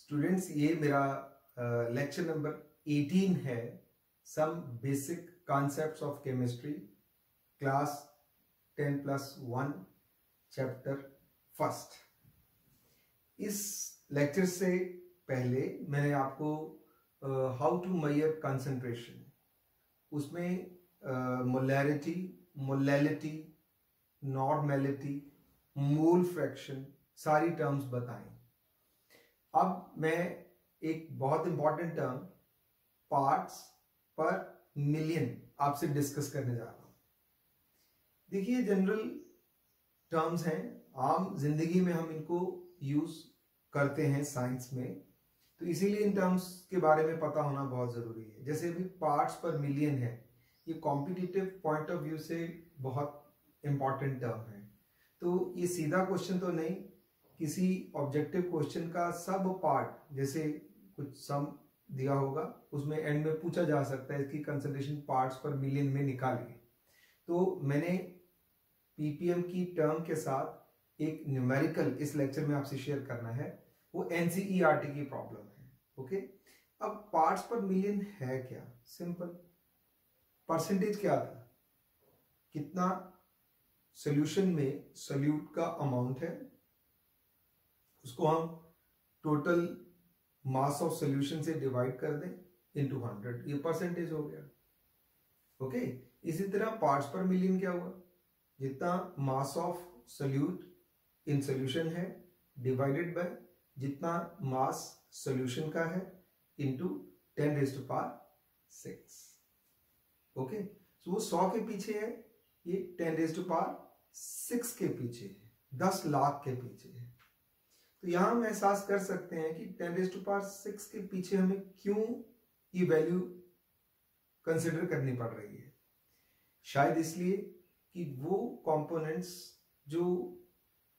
Students, ये मेरा lecture number 18 है, some basic concepts of chemistry, class 10+1, chapter first. इस लेक्चर से पहले मैंने आपको हाउ टू मेजर कंसंट्रेशन, उसमें molarity, molality, normality, mole fraction सारी टर्म्स बताएं। अब मैं एक बहुत important term parts per million आपसे डिस्कस करने जा रहा हूं। देखिए, जनरल टर्म्स हैं, आम जिंदगी में हम इनको यूज करते हैं साइंस में, तो इसीलिए इन टर्म्स के बारे में पता होना बहुत जरूरी है। जैसे अभी पार्ट्स पर मिलियन है, ये कॉम्पिटिटिव पॉइंट ऑफ व्यू से बहुत इंपॉर्टेंट टर्म है। तो ये सीधा क्वेश्चन तो नहीं, किसी ऑब्जेक्टिव क्वेश्चन का सब पार्ट, जैसे कुछ सम दिया होगा, उसमें एंड में पूछा जा सकता है इसकी कंसंट्रेशन पार्ट्स पर मिलियन में निकालिए। तो मैंने पीपीएम की टर्म के साथ एक न्यूमेरिकल इस लेक्चर में आपसे शेयर करना है, वो एनसीईआरटी की प्रॉब्लम है। ओके, अब पार्ट्स पर मिलियन है क्या? सिंपल, परसेंटेज क्या था, कितना सॉल्यूशन में सॉल्यूट का अमाउंट है, उसको हम टोटल मास ऑफ सॉल्यूशन से डिवाइड कर दें इनटू 100, ये परसेंटेज हो गया। ओके, इसी तरह पार्ट्स पर मिलियन क्या हुआ, जितना मास ऑफ सॉल्यूट इन सॉल्यूशन है डिवाइडेड बाय जितना मास सॉल्यूशन का है इनटू 10⁻⁶। ओके, तो वो 100 के पीछे है, ये 10⁻⁶ के पीछे है, 10 लाख के पीछे है। तो यहां हम एहसास कर सकते हैं कि 10⁻⁶ के पीछे हमें क्यों ये वैल्यू कंसिडर करनी पड़ रही है। शायद इसलिए कि वो कंपोनेंट्स जो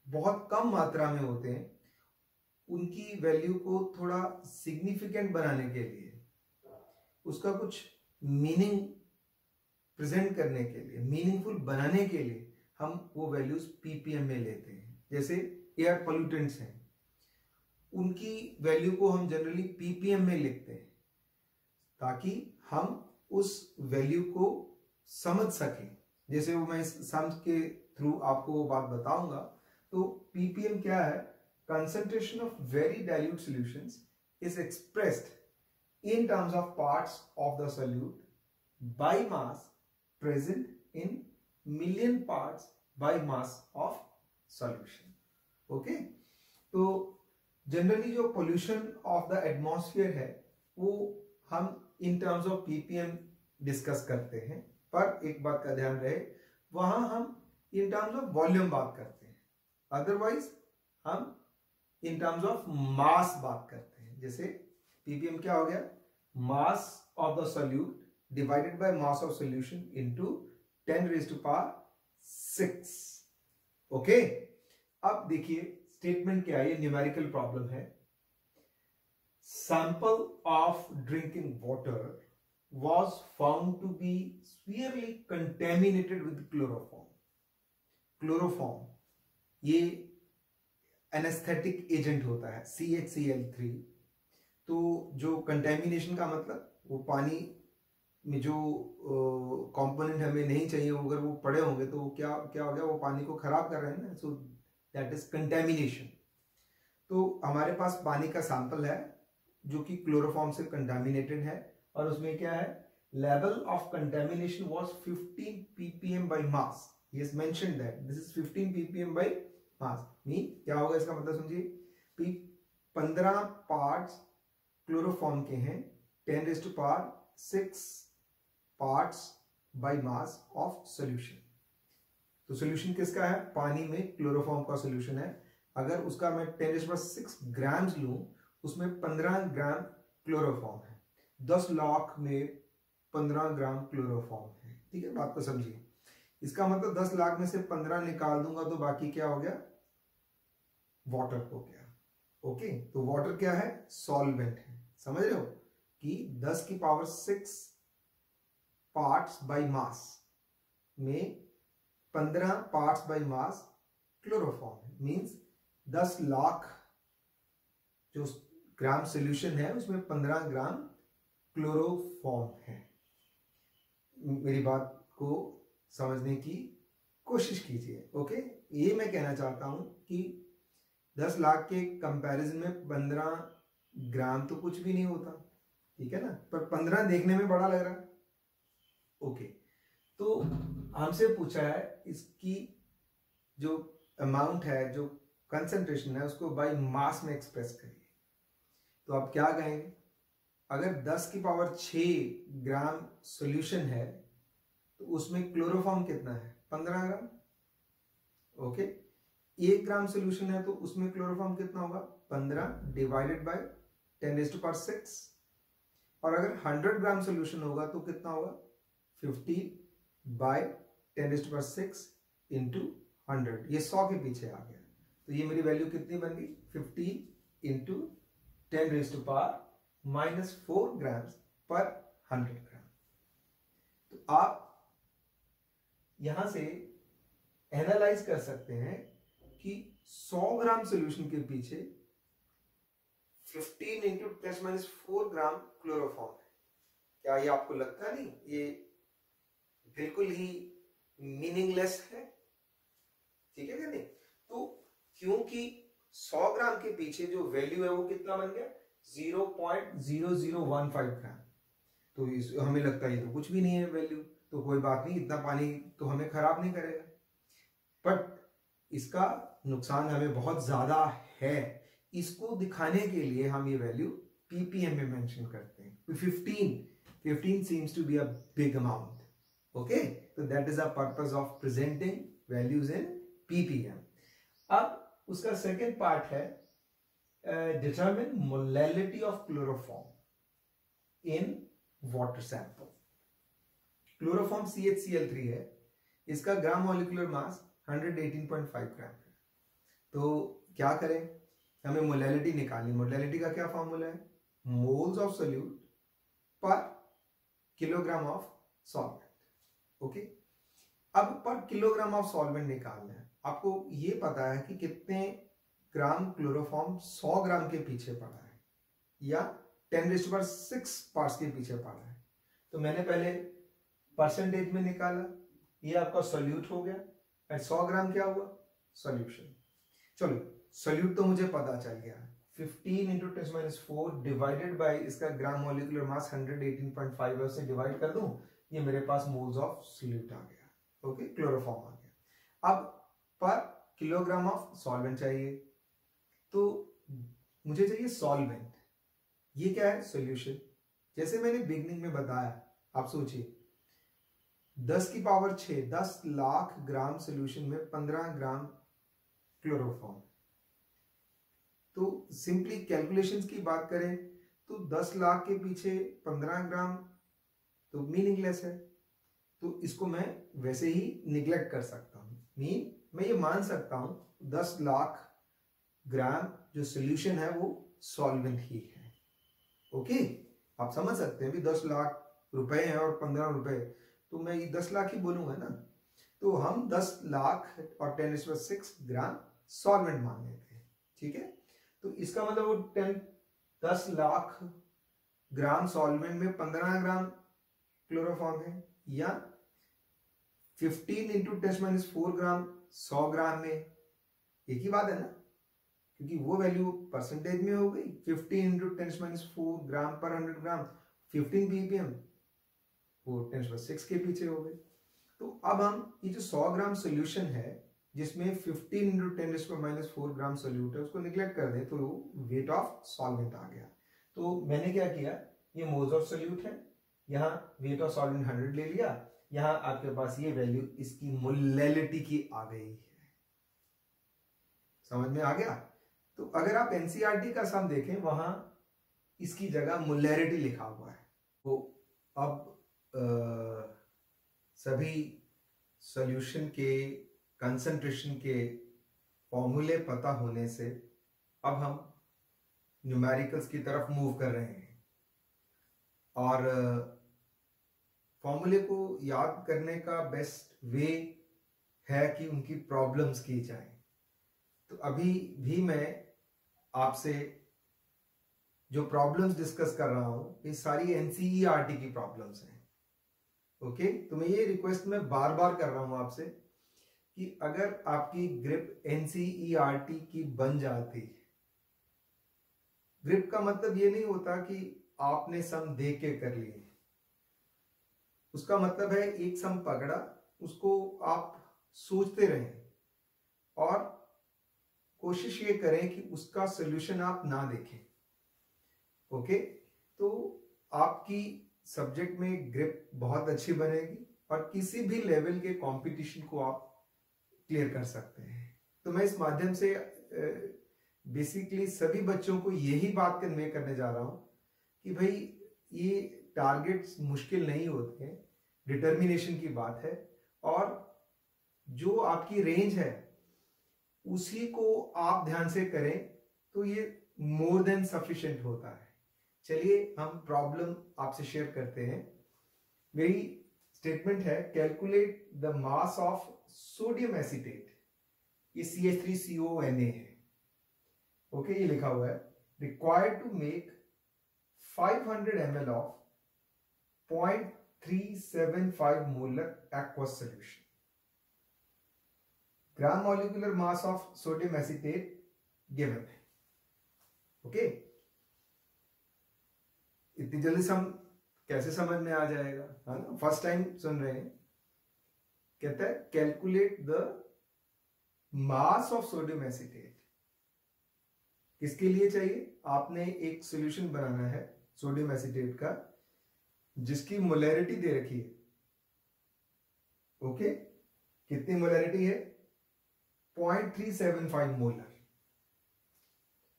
बहुत कम मात्रा में होते हैं, उनकी वैल्यू को थोड़ा सिग्निफिकेंट बनाने के लिए, उसका कुछ मीनिंग प्रेजेंट करने के लिए, मीनिंगफुल बनाने के लिए हम वो वैल्यूज पीपीएम में लेते हैं। जैसे एयर पोल्यूटेंट्स हैं, उनकी वैल्यू को हम जनरली पीपीएम में लिखते हैं ताकि हम उस वैल्यू को समझ सकें। जैसे वो मैं इस सम के थ्रू आपको वो बात बताऊंगा। तो पीपीएम क्या है? Concentration of very dilute solutions is expressed in terms of parts of the solute by mass present in million parts bye mass of solution. Okay, तो जनरली जो पोल्यूशन ऑफ द एटमॉस्फेयर है वो हम in terms of ppm discuss करते हैं, पर एक बात का ध्यान रहे, वहां हम इन टर्म्स ऑफ वॉल्यूम बात करते हैं, अदरवाइज हम इन टर्म्स ऑफ मास बात करते हैं। जैसे पीपीएम क्या हो गया? Mass of the solute divided bye mass of solution into 10⁻⁶। Okay, अब देखिए स्टेटमेंट क्या है, ये न्यूमेरिकल प्रॉब्लम है। Sample of drinking water was found to be severely contaminated with chloroform. Chloroform ये एनेस्थेटिक एजेंट होता है, CHCl3। तो जो कंटेमिनेशन का मतलब, वो पानी में जो कंपोनेंट हमें नहीं चाहिए, अगर वो पड़े होंगे तो क्या हो गया, वो पानी को खराब कर रहे हैं ना, सो दैट इज कंटेमिनेशन। तो हमारे पास पानी का सैंपल है जो कि क्लोरोफॉर्म से कंटामिनेटेड है, और उसमें क्या है, level of contamination was 15 ppm by mass. He has mentioned that this is 15 ppm by mass. Mean क्या होगा इसका मतलब समझिए, 15 पार्ट्स क्लोरोफॉर्म के हैं, 10⁻⁶ parts bye mass of solution. तो सॉल्यूशन किसका है? पानी में क्लोरोफॉर्म का सॉल्यूशन है। अगर उसका मैं 10⁻⁶ ग्राम्स लूं, उसमें 15 ग्राम क्लोरोफॉर्म है, 10 लाख में 15 ग्राम क्लोरोफॉर्म है। ठीक है, बात को समझिए। इसका मतलब 10 लाख में से 15 निकाल दूंगा तो बाकी क्या हो गया? वाटर हो गया। ओके, तो वाटर क्या है? सॉल्वेंट है। समझ रहे हो कि 10⁻⁶ पार्ट्स बाय मास में 15 पार्ट्स बाय मास क्लोरोफॉर्म है, मींस 10 लाख जो ग्राम सॉल्यूशन है उसमें 15 ग्राम क्लोरोफॉर्म है। मेरी बात को समझने की कोशिश कीजिए। ओके, ये मैं कहना चाहता हूं कि 10 लाख के कंपैरिजन में 15 ग्राम तो कुछ भी नहीं होता, ठीक है ना, पर 15 देखने में बड़ा लग रहा है। ओके, तो हमसे पूछा है इसकी जो अमाउंट है, जो कंसंट्रेशन है, उसको बाय मास में एक्सप्रेस करिए। तो आप क्या कहेंगे, अगर 10 की पावर 6 ग्राम सॉल्यूशन है तो उसमें क्लोरोफॉर्म कितना है, 15 ग्राम। ओके, 1 ग्राम सॉल्यूशन है तो उसमें क्लोरोफॉर्म कितना होगा, 15 डिवाइडेड बाय 10⁶। और अगर 100 ग्राम सॉल्यूशन होगा तो कितना होगा, 15 बाय 10⁶ इंटू 100। ये 100 के पीछे आ गया, तो ये मेरी वैल्यू कितनी बन गई, 15 इंटू 10⁻⁻4 ग्राम पर 100 ग्राम। तो आप यहां से एनालाइज कर सकते हैं कि 100 ग्राम सॉल्यूशन के पीछे 15 इंटू 10⁻4 ग्राम क्लोरोफॉर्म है। क्या ये आपको लगता नहीं ये बिल्कुल ही मीनिंगलेस है, ठीक है क्या नहीं? तो क्योंकि 100 ग्राम के पीछे जो वैल्यू है वो कितना बन गया, 0.0015 ग्राम। तो हमें लगता है ये तो कुछ भी नहीं है वैल्यू, तो कोई बात नहीं, इतना पानी तो हमें खराब नहीं करेगा। बट इसका नुकसान हमें बहुत ज्यादा है। इसको दिखाने के लिए हम ये वैल्यू ppm में मेंशन करते हैं। 15 seems to be a big amount. Okay, so that is the purpose of presenting values in ppm. अब उसका सेकेंड पार्ट है determine molality of chloroform in water sample. Chloroform CHCl3 है, इसका ग्राम molecular मास 118.5 ग्राम है। तो क्या करें, हमें मोलैलिटी निकालनी। मोलैलिटी का क्या फॉर्मूला है, मोल्स ऑफ सोल्यूट पर किलोग्राम ऑफ सॉल्वेंट। ओके, अब पर किलोग्राम ऑफ सॉल्वेंट निकालना है। आपको ये पता है कि कितने ग्राम क्लोरोफॉर्म 100 ग्राम के पीछे पड़ा है या 10⁶ पार्ट्स के पीछे पड़ा है। तो मैंने पहले परसेंटेज में निकाला, ये आपका सोल्यूट हो गया, 100 ग्राम क्या हुआ, सॉल्यूशन। चलो सोल्यूट तो मुझे पता चल गया, 15 इंटू 10⁻4 डिवाइडेड बाय इसका ग्राम मॉलिक्यूलर मास 118.5 है, उसे डिवाइड कर दूं, ये मेरे पास मोल्स ऑफ सोल्यूट आ गया। ओके, क्लोरोफॉर्म आ गया। अब पर किलोग्राम ऑफ सॉल्वेंट चाहिए, तो मुझे चाहिए सॉल्वेंट। ये क्या है, सॉल्यूशन। जैसे मैंने बिगनिंग में बताया, आप सोचिए 10 की पावर 6, 10 लाख ग्राम सॉल्यूशन में 15 ग्राम क्लोरोफॉर्म। तो सिंपली कैलकुलेशंस की बात करें तो 10 लाख के पीछे 15 ग्राम तो मीनिंगलेस है, तो इसको मैं वैसे ही निग्लेक्ट कर सकता हूं। मैं ये मान सकता हूं 10 लाख ग्राम जो सॉल्यूशन है वो सॉल्वेंट ही है। ओके, आप समझ सकते हैं भी 10 लाख रुपए हैं और 15 रुपए, तो मैं ये 10 लाख ही बोलूंगा ना। तो हम 10 लाख और 10⁶ ग्राम सॉल्वेंट मान लेते हैं, ठीक है। तो इसका मतलब वो 10 लाख ग्राम सॉल्वेंट में 15 ग्राम क्लोरोफॉर्म है, या 15 इंटू 10⁻4 ग्राम 100 ग्राम में, एक ही बात है ना, क्योंकि वो वैल्यू परसेंटेज में हो गई। 15 इंटू 10⁻4 ग्राम पर 100 ग्राम 15 ppm, वो 10⁻6 के पीछे हो गई। तो अब हम ये जो 100 ग्राम सोल्यूशन है जिसमें 15 इंटू 10⁻4 ग्राम सोल्यूट है, उसको निगलेक्ट कर दें तो वेट ऑफ सॉल्वेंट आ गया। तो मैंने क्या किया, ये मोल्स ऑफ सोल्यूट है, यहाँ वेट ऑफ सॉल्वेंट 100 ले लिया, यहाँ आपके पास ये वैल्यू इसकी मोलैलिटी की आ गई है। समझ में आ गया? तो अगर आप एनसीईआरटी का सम देखें, वहां इसकी जगह मोलैलिटी लिखा हुआ है। तो अब सभी सॉल्यूशन के कंसंट्रेशन के फॉर्मूले पता होने से अब हम न्यूमेरिकल्स की तरफ मूव कर रहे हैं, और फॉर्मूले को याद करने का बेस्ट वे है कि उनकी प्रॉब्लम्स की जाए। तो अभी भी मैं आपसे जो प्रॉब्लम्स डिस्कस कर रहा हूं ये सारी एनसीईआरटी की प्रॉब्लम्स हैं। ओके, तो मैं ये रिक्वेस्ट मैं बार बार कर रहा हूं आपसे कि अगर आपकी ग्रिप एनसीईआरटी की बन जाती, ग्रिप का मतलब ये नहीं होता कि आपने सम देख के कर लिए, उसका मतलब है एक सम पकड़ा, उसको आप सोचते रहें और कोशिश ये करें कि उसका सॉल्यूशन आप ना देखें। ओके, तो आपकी सब्जेक्ट में ग्रिप बहुत अच्छी बनेगी और किसी भी लेवल के कंपटीशन को आप क्लियर कर सकते हैं। तो मैं इस माध्यम से बेसिकली सभी बच्चों को यही बात कन्वे करने जा रहा हूं कि भाई ये टारगेट्स मुश्किल नहीं होते हैं, डिटर्मिनेशन की बात है और जो आपकी रेंज है उसी को आप ध्यान से करें तो ये मोर देन सफिशिएंट होता है। चलिए हम प्रॉब्लम आपसे शेयर करते हैं। मेरी स्टेटमेंट है calculate the mass of sodium acetate, ये CH3CONa है। ओके, ये लिखा हुआ है रिक्वायर्ड टू मेक 500 ml ऑफ 0.375 molar aqueous solution. Gram molecular mass of sodium acetate given है। ओके, इतनी जल्दी सम कैसे समझ में आ जाएगा, है ना? फर्स्ट टाइम सुन रहे हैं। कहता है calculate the mass of sodium acetate. किसके लिए चाहिए? आपने एक सॉल्यूशन बनाना है सोडियम एसीटेट का जिसकी मोलैरिटी दे रखी है। ओके, कितनी मोलैरिटी है? 0.375 molar.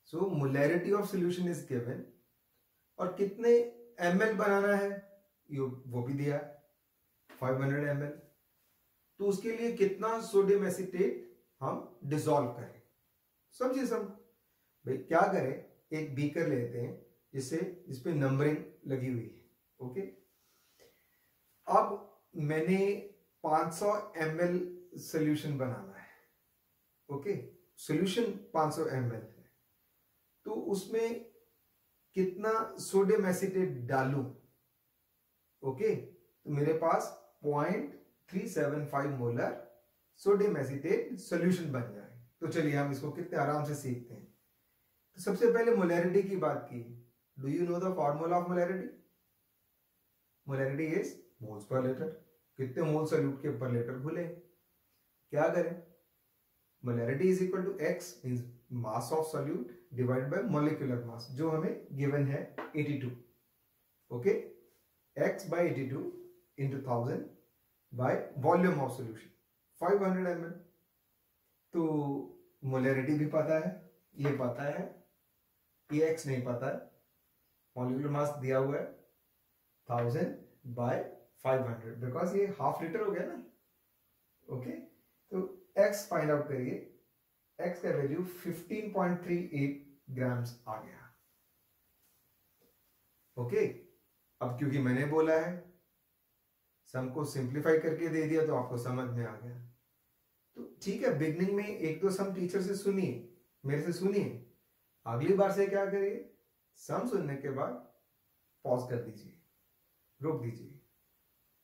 So molarity of solution is given और कितने ml बनाना है वो भी दिया 500 ml। तो उसके लिए कितना सोडियम एसीटेट हम डिसॉल्व करें, समझिए सब। भाई क्या करें, एक बीकर लेते हैं जिस पे नंबरिंग लगी हुई है। ओके, अब मैंने 500 ml सॉल्यूशन बनाना है। ओके, सॉल्यूशन 500 ml है, तो उसमें कितना सोडियम एसीटेट डालूं? ओके, तो मेरे पास 0.375 मोलर सोडियम एसीटेट सॉल्यूशन बन जाए। तो चलिए हम इसको कितने आराम से सीखते हैं। तो सबसे पहले मोलैरिटी की बात की। Do you know the formula of molarity? Molarity is moles per litre. कितने मोल सॉल्यूट के पर लीटर भूले, क्या करें? Molarity is equal to x means mass of solute divided by molecular mass, जो हमें गिवन है 82। Okay, x by 82 into 1000 by volume of solution 500 ml। तो molarity भी पता है, ये पता है, ये x नहीं पता है। मॉलिक्यूलर मास दिया हुआ है 1000 by 500 बिकॉज ये हाफ लीटर हो गया ना। ओके, तो x फाइंड आउट करिए। x का वैल्यू 15.38 ग्राम्स आ गया। ओके, अब क्योंकि मैंने बोला है, सम को सिंप्लीफाई करके दे दिया तो आपको समझ में आ गया। तो ठीक है, बिगनिंग में एक दो सम टीचर से सुनिए, मेरे से सुनिए। अगली बार से क्या करिए, सम सुनने के बाद पॉज कर दीजिए, रोक दीजिए।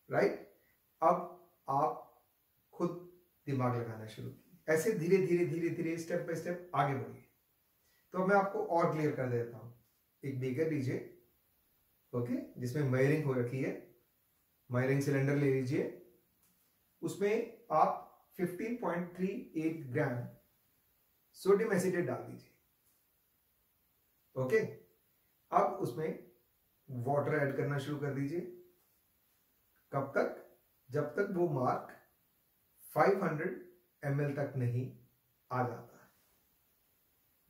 राइट, अब आप खुद दिमाग लगाना शुरू कीजिए, ऐसे धीरे धीरे धीरे धीरे स्टेप बाय स्टेप आगे बढ़िए। तो मैं आपको और क्लियर कर देता हूं। एक बीकर लीजिए, ओके, जिसमें मेयरिंग हो रखी है, मेयरिंग सिलेंडर ले लीजिए, उसमें आप 15.38 ग्राम सोडियम एसीटेट डाल दीजिए। ओके, अब उसमें वाटर ऐड करना शुरू कर दीजिए। कब तक? जब तक वो मार्क 500 ml तक नहीं आ जाता।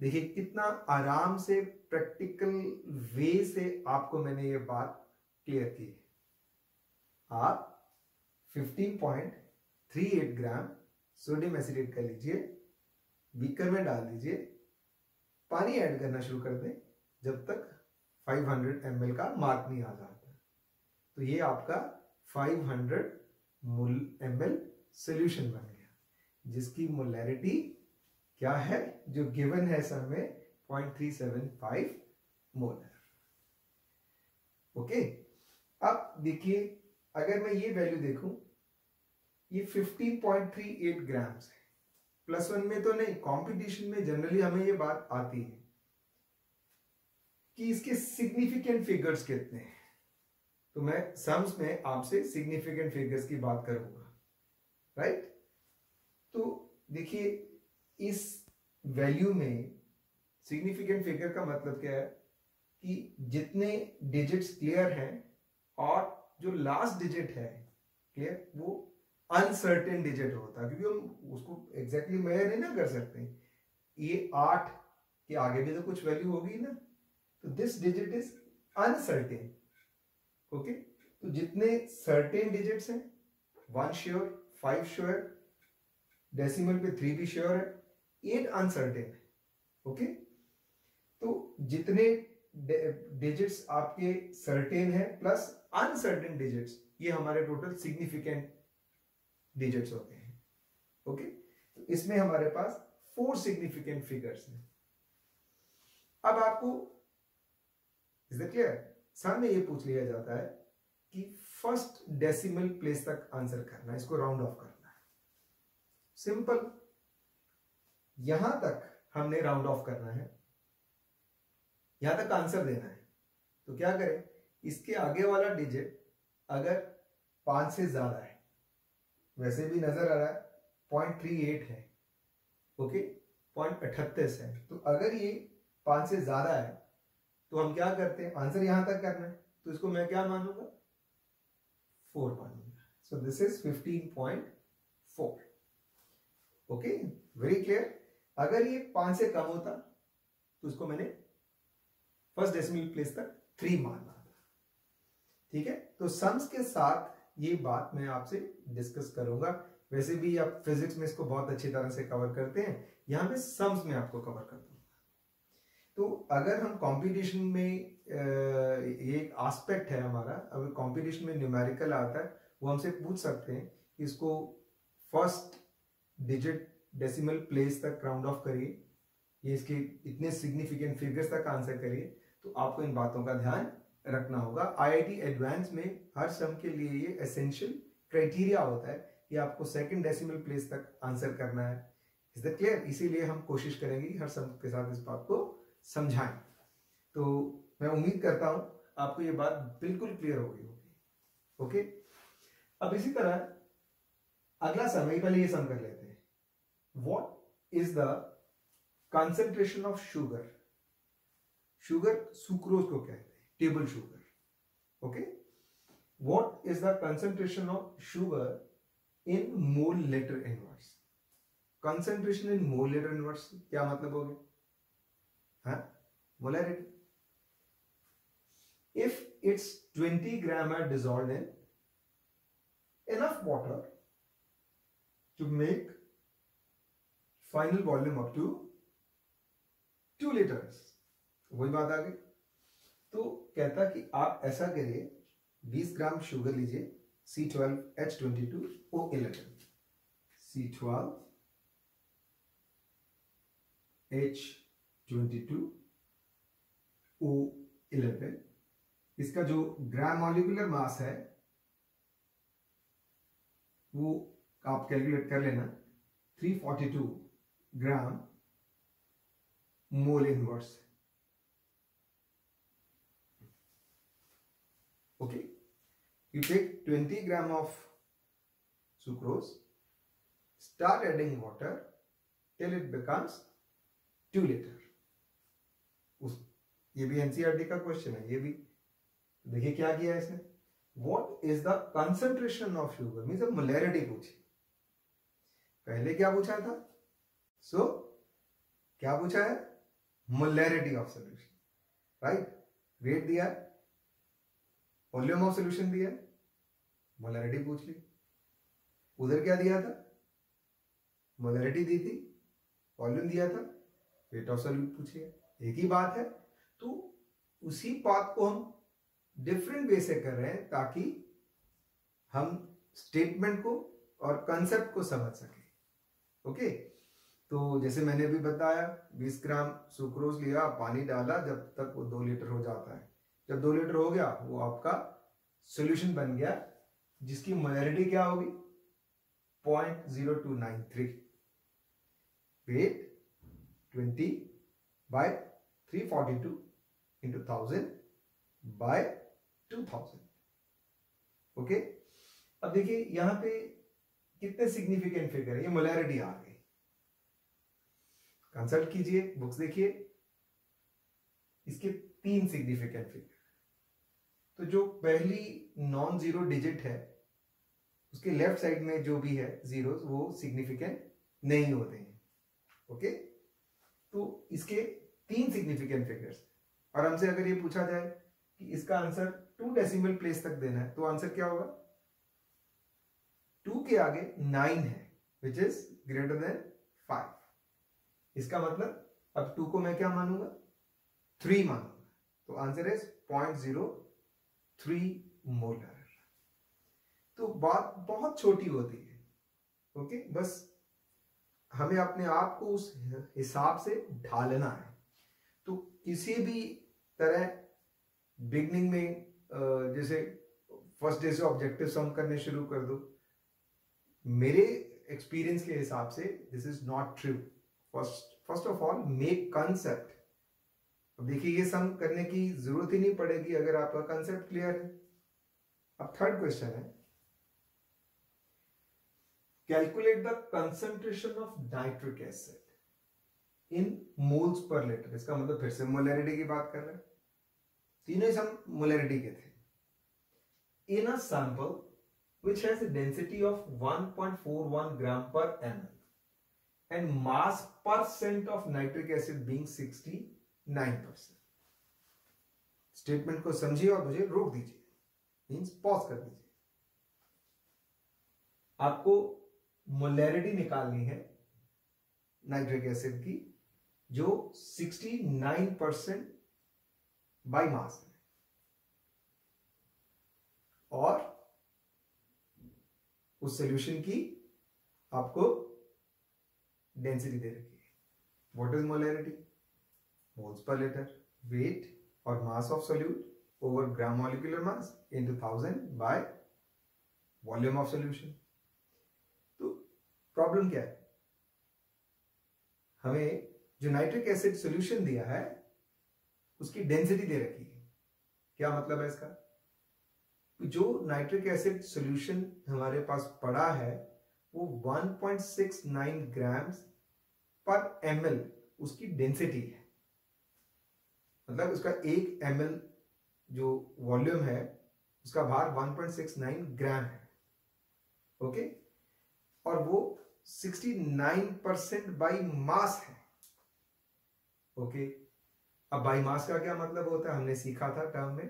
देखिए कितना आराम से प्रैक्टिकल वे से आपको मैंने ये बात क्लियर की है। आप 15.38 ग्राम सोडियम एसिटेट कर लीजिए, बीकर में डाल दीजिए, पानी ऐड करना शुरू कर दें जब तक 500 ml का मार्क नहीं आ जाता। तो ये आपका 500 ml सॉल्यूशन बन गया, जिसकी मोलैरिटी क्या है, जो गिवन है सर में 0.375 मोलर। ओके, अब देखिए अगर मैं ये वैल्यू देखूं, ये 15.38 ग्राम्स है। +1 में तो नहीं, कंपटीशन में जनरली हमें ये बात आती है कि इसके सिग्निफिकेंट फिगर्स कितने हैं। तो मैं सम्स में आपसे सिग्निफिकेंट फिगर्स की बात करूंगा, राइट। तो देखिए इस वैल्यू में सिग्निफिकेंट फिगर का मतलब क्या है कि जितने डिजिट्स क्लियर हैं और जो लास्ट डिजिट है क्लियर वो अनसर्टेन डिजिट होता है, क्योंकि हम उसको एग्जैक्टली मेजर नहीं ना कर सकते। ये 8 के आगे भी तो कुछ वैल्यू होगी ना, तो this digit is uncertain. Okay, तो जितने सर्टेन डिजिट्स हैं 1 श्योर, 5 श्योर, डेसिमल पे 3 भी श्योर है, 8 अनसर्टेन है। ओके, तो जितने डिजिट्स आपके सर्टेन है प्लस अनसर्टेन डिजिट्स, ये हमारे टोटल सिग्निफिकेंट डिजिट्स होते हैं। ओके, तो इसमें हमारे पास 4 सिग्निफिकेंट फिगर्स हैं। अब आपको इज इट क्लियर, सामने ये पूछ लिया जाता है कि फर्स्ट डेसिमल प्लेस तक आंसर करना है, इसको राउंड ऑफ करना है। सिंपल, यहां तक हमने राउंड ऑफ करना है, यहां तक आंसर देना है। तो क्या करें, इसके आगे वाला डिजिट अगर 5 से ज्यादा है, वैसे भी नजर आ रहा है 0.38 है, ओके 0.38 है, तो अगर ये 5 से ज्यादा है तो हम क्या करते हैं, आंसर यहां तक करना है, तो इसको मैं क्या मानूंगा, 4 मानूंगा। So this is 15.4। Okay, very clear. अगर ये 5 से कम होता तो इसको मैंने फर्स्ट डेसिमल प्लेस तक 3 मानना था। ठीक है, तो सम्स के साथ ये बात मैं आपसे डिस्कस करूंगा। वैसे भी आप फिजिक्स में इसको बहुत अच्छी तरह से कवर करते हैं, यहां पे सम्स में आपको कवर कर दूंगा। तो अगर हम कंपटीशन में ये एक एस्पेक्ट है हमारा, अगर कंपटीशन में न्यूमेरिकल आता है, वो हमसे पूछ सकते हैं कि इसको फर्स्ट डिजिट डेसिमल प्लेस तक राउंड ऑफ करिए, ये इसके इतने सिग्निफिकेंट फिगर्स तक आंसर करिए, तो आपको इन बातों का ध्यान रखना होगा। आईआईटी एडवांस में हर सम के लिए ये एसेंशियल क्राइटेरिया होता है कि आपको सेकंड डेसिमल प्लेस तक आंसर करना है। Is that clear? इसीलिए हम कोशिश करेंगे कि हर सम के साथ इस बात को समझाएं। तो मैं उम्मीद करता हूं आपको ये बात बिल्कुल क्लियर हो गई होगी। ओके, अब इसी तरह अगला सम, पहले ये सम कर लेते हैं। What is the concentration of sugar, sugar sucrose को कहते हैं, table sugar. Okay, what is the concentration of sugar in mole litre inverse. Concentration in mole litre inverse क्या मतलब हो गया, molarity. If it's 20 gram are dissolved in enough water to make final volume up to 2 liters, वही बात आ गई। तो कहता कि आप ऐसा करिए, 20 ग्राम शुगर लीजिए, C12H22O11, C12H22O11, इसका जो ग्राम मॉलिक्यूलर मास है वो आप कैलकुलेट कर लेना, 342 gram mole inverse. Okay, you take 20 gram of sucrose, start adding water till it becomes 2 liter। ये भी एनसीईआरटी का क्वेश्चन है, ये भी देखिए क्या किया है इसने। What is the concentration of sugar, means molarity पूछी। पहले क्या पूछा था, क्या पूछा है, molarity of solution, right. Weight दिया, वॉल्यूम ऑफ सॉल्यूशन दिया, मोलैरिटी पूछ ली। उधर क्या दिया था, मोलैरिटी दी थी, वॉल्यूम दिया था, वेट ऑफ सॉल्यूशन पूछिए, एक ही बात है। तो उसी बात को हम डिफरेंट वे से कर रहे हैं ताकि हम स्टेटमेंट को और कंसेप्ट को समझ सके। ओके, तो जैसे मैंने भी बताया 20 ग्राम सुक्रोज लिया, पानी डाला, जब तक वो 2 लीटर हो जाता है। जब 2 लीटर हो गया वो आपका सॉल्यूशन बन गया, जिसकी मोलैरिटी क्या होगी 0.0293। Weight 20 by 342 into 1000 by 2000। Okay, अब देखिए यहां पे कितने सिग्निफिकेंट फिगर है, ये मोलैरिटी आ गई। कंसल्ट कीजिए, बुक्स देखिए, इसके 3 सिग्निफिकेंट फिगर। तो जो पहली नॉन जीरो डिजिट है उसके लेफ्ट साइड में जो भी है जीरोस वो सिग्निफिकेंट नहीं होते हैं। ओके, तो इसके 3 सिग्निफिकेंट फिगर्स, और हमसे अगर ये पूछा जाए कि इसका आंसर 2 डेसिमल प्लेस तक देना है तो आंसर क्या होगा, 2 के आगे 9 है विच इज ग्रेटर देन 5। इसका मतलब अब 2 को मैं क्या मानूंगा 3 मानूंगा, तो आंसर इज 0.03 मोलर। तो बात बहुत छोटी होती है। ओके, बस हमें अपने आप को उस हिसाब से ढालना है। तो किसी भी तरह बिगनिंग में जैसे फर्स्ट डे से ऑब्जेक्टिव सम करने शुरू कर दो, मेरे एक्सपीरियंस के हिसाब से this is not true. First of all make concept. अब देखिए ये सम करने की जरूरत ही नहीं पड़ेगी अगर आपका कंसेप्ट क्लियर है। अब थर्ड क्वेश्चन है, calculate the concentration of nitric acid in moles per litre. इसका मतलब फिर से मोलैरिटी की बात कर रहे हैं, तीनों ही सम मोलैरिटी के थे। In a sample which has a density of 1.41 gram per ml and mass percent of nitric acid being 69%। Statement को समझिए और मुझे रोक दीजिए, मींस पॉज कर दीजिए। आपको मोलैरिटी निकालनी है नाइट्रिक एसिड की जो 69% बाय मास है, और उस सॉल्यूशन की आपको डेंसिटी दे रखी है। What is molarity, moles per litre, weight और mass of solute over gram molecular mass into 1000 by volume of solution. तो प्रॉब्लम क्या है, हमें जो नाइट्रिक एसिड सॉल्यूशन दिया है उसकी डेंसिटी दे रखी है। क्या मतलब है इसका, जो नाइट्रिक एसिड सॉल्यूशन हमारे पास पड़ा है वो 1.69 ग्राम्स पर ml उसकी डेंसिटी है। मतलब उसका 1 ml जो वॉल्यूम है उसका भार 1.69 ग्राम है। ओके, और वो 69% बाई मास है। ओके, अब बाई मास का क्या मतलब होता है, हमने सीखा था टर्म में,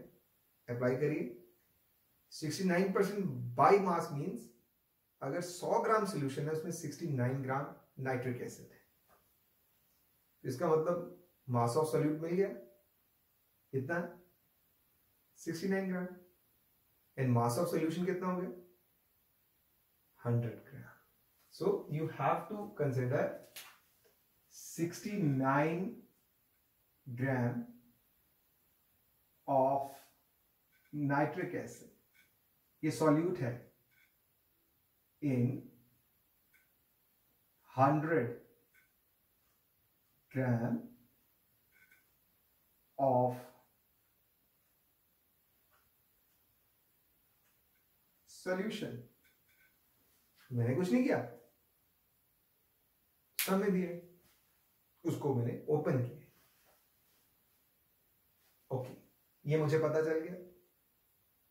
अप्लाई करिए। 69% बाई मास मींस अगर 100 ग्राम सॉल्यूशन है उसमें 69 ग्राम नाइट्रिक एसिड है, तो इसका मतलब मास ऑफ सॉल्यूट मिल गया कितना 69 gram, and mass of solution कितना हो गया 100 gram. So you have to consider 69 gram of nitric acid, ये सॉल्यूट है इन 100 ग्राम ऑफ सॉल्यूशन। मैंने कुछ नहीं किया, समय दिए, उसको मैंने ओपन किया। ओके, ये मुझे पता चल गया,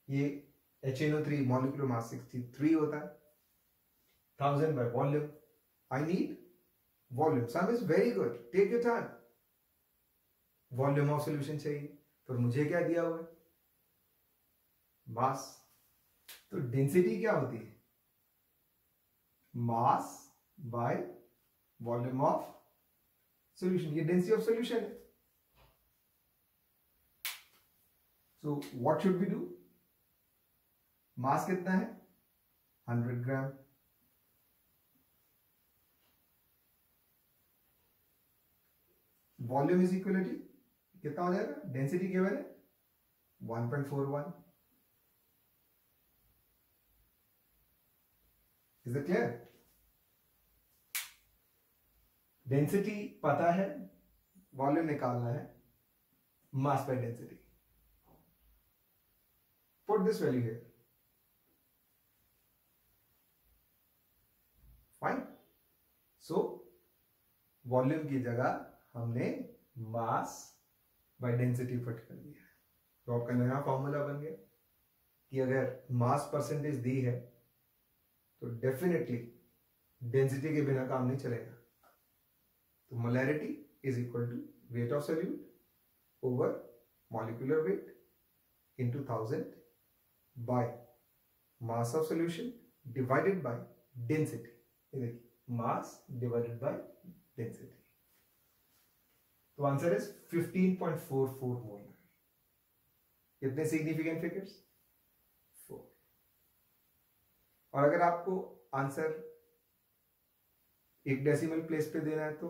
ये HNO3 मॉलिक्यूलर मास 63 होता है, 1000 by volume। I need volume. Sum is very good. Take your time. Volume of solution चाहिए, पर मुझे क्या दिया हुआ है मास। तो डेंसिटी क्या होती है mass by volume of solution, ये डेंसिटी ऑफ सॉल्यूशन है। So what should we do, mass कितना है 100 ग्राम, वॉल्यूम इज इक्वलिटी कितना हो जाएगा, डेंसिटी केवल है 1.41। Is it clear? डेंसिटी पता है, वॉल्यूम निकालना है, mass by density. Put this value here, fine. So volume की जगह हमने मास बाय डेंसिटी पुट कर दिया है। तो आपका नया फॉर्मूला बन गया कि अगर मास परसेंटेज दी है तो डेफिनेटली डेंसिटी के बिना काम नहीं चलेगा। तो molarity is equal to weight of solute over molecular weight into 1000 by mass of solution divided by density. ये देखिए, मास डिवाइडेड बाय डेंसिटी। तो आंसर इज 15.44 मोलर। कितने सिग्निफिकेंट फिगर्स? 4। और अगर आपको आंसर एक डेसिमल प्लेस पे देना है तो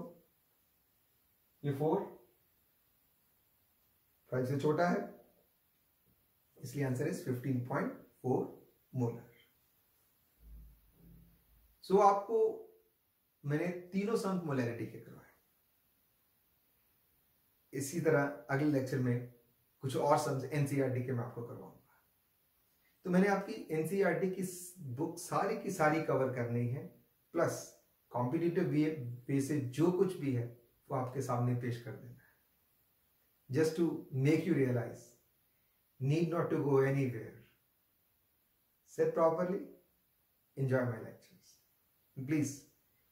ये 4 5 से छोटा है, इसलिए आंसर इज 15.4 मोलर। सो आपको मैंने तीनों सम मोलैरिटी के करवाए। इसी तरह अगले लेक्चर में कुछ और सम्स एनसीईआरटी के मैं आपको करवाऊंगा। तो मैंने आपकी एनसीईआरटी की बुक सारी की सारी कवर करनी है, प्लस कॉम्पिटिटिव वे से जो कुछ भी है वो आपके सामने पेश कर देना है, just to make you realise need not to go anywhere, sit properly, enjoy my lectures. Please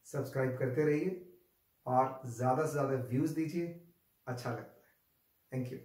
subscribe करते रहिए और ज्यादा से ज्यादा व्यूज दीजिए, अच्छा लगता है। Thank you.